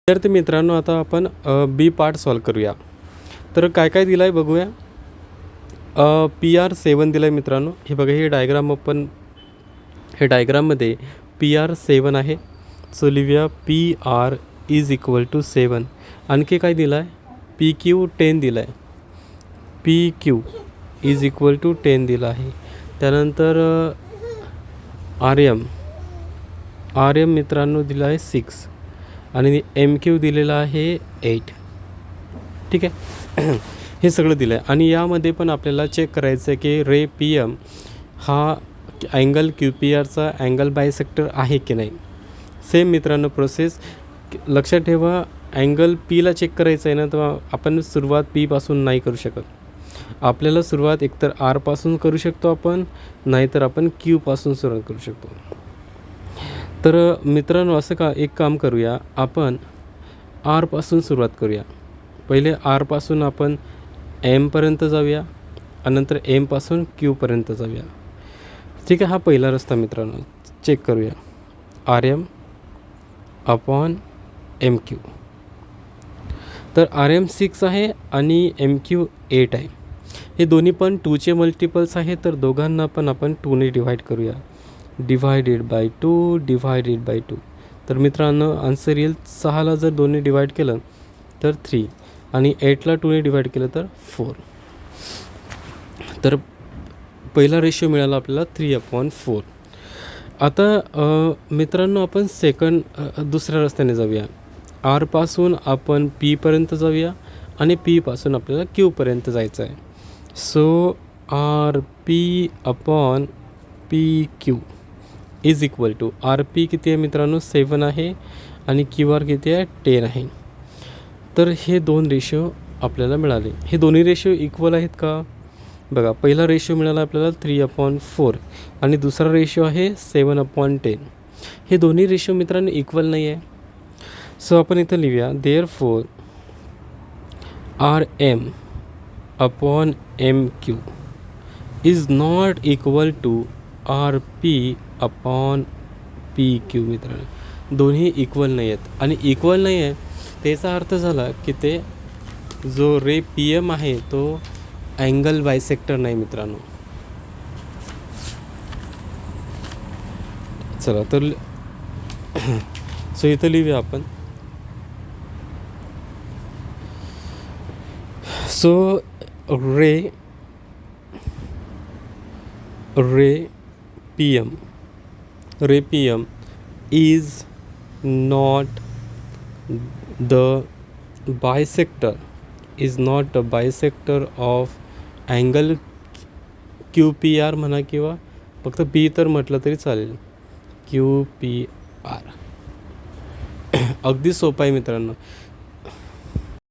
विद्यार्थी मित्रांनो, आता आपण बी पार्ट सॉल्व करूया. तर काय काय दिलं आहे बघूया. PR7 दिलं आहे मित्रांनो. हे बघा, हे डायग्राम आपण हे डायग्राममध्ये PR7 आहे. सो लिहूया PR इज इक्वल टू 7. आणखी काय दिलं आहे, PQ 10 दिलं आहे. PQ इज इक्वल टू 10 दिलं आहे. त्यानंतर RM मित्रांनो दिला आहे 6 आणि MQ दिलेला आहे 8. ठीक आहे. हे सगळं दिलं आहे आणि यामध्ये पण आपल्याला चेक करायचं आहे की रे PM हा अँगल QPRचा अँगल बायसेक्टर आहे की नाही. सेम मित्रांनो प्रोसेस लक्षात ठेवा. अँगल Pला चेक करायचं आहे ना, तर आपण सुरुवात Pपासून नाही करू शकत. आपल्याला सुरुवात एकतर R पासून करू शकतो आपण, नाहीतर आपण Qपासून सुरुवात करू शकतो. तर मित्रांनो, असं एक काम करूया, आपण R पासून सुरुवात करूया. पहिले R पासून आपण Mपर्यंत जाऊया आणि नंतर M पासून Qपर्यंत जाऊया. ठीक आहे. हा पहिला रस्ता मित्रांनो, चेक करूया. RM upon MQ. तर RM 6 आहे आणि MQ 8 आहे. हे दोन्ही पण 2चे मल्टिपल्स आहे, तर दोघांना पण आपण 2ने डिव्हाइड करूया. Divided by 2. तर मित्रांनो आन्सर येईल 6ला जर 2ने डिवाइड केलं तर 3 आणि 8ला 2ने डिवाइड केलं तर 4. तर पहिला रेशो मिळाला आपल्याला 3/4. आता मित्रांनो आपण दुसऱ्या रस्त्याने जाऊया. R पासून आपण Pपर्यंत जाऊया आणि P पासून आपल्याला Qपर्यंत जायचं आहे. So RP upon PQ is equal to RP किती आहे मित्रांनो, 7 आहे आणि QR किती आहे, 10 आहे. तर हे दोन रेशो आपल्याला मिळाले. हे दोन्ही रेशो इक्वल आहेत का बघा. पहिला रेशो मिळाला आपल्याला 3/4 आणि दुसरा रेशो आहे 7/10. हे दोन्ही रेशो मित्रांनो इक्वल नाही आहे. सो आपण इथं लिहूया therefore RM upon MQ is not equal to RP upon PQ. मित्रांनो दोन्ही इक्वल नाही आहेत आणि इक्वल नाही आहे त्याचा अर्थ झाला की ते जो रे PM आहे तो अँगल बायसेक्टर नाही मित्रांनो. चला तर सो इथं लिहूया आपण. So ray PM is not the bisector of angle QPR म्हणा किंवा फक्त P तर म्हटलं तरी चालेल, QPR. अगदी सोपं आहे मित्रांनो.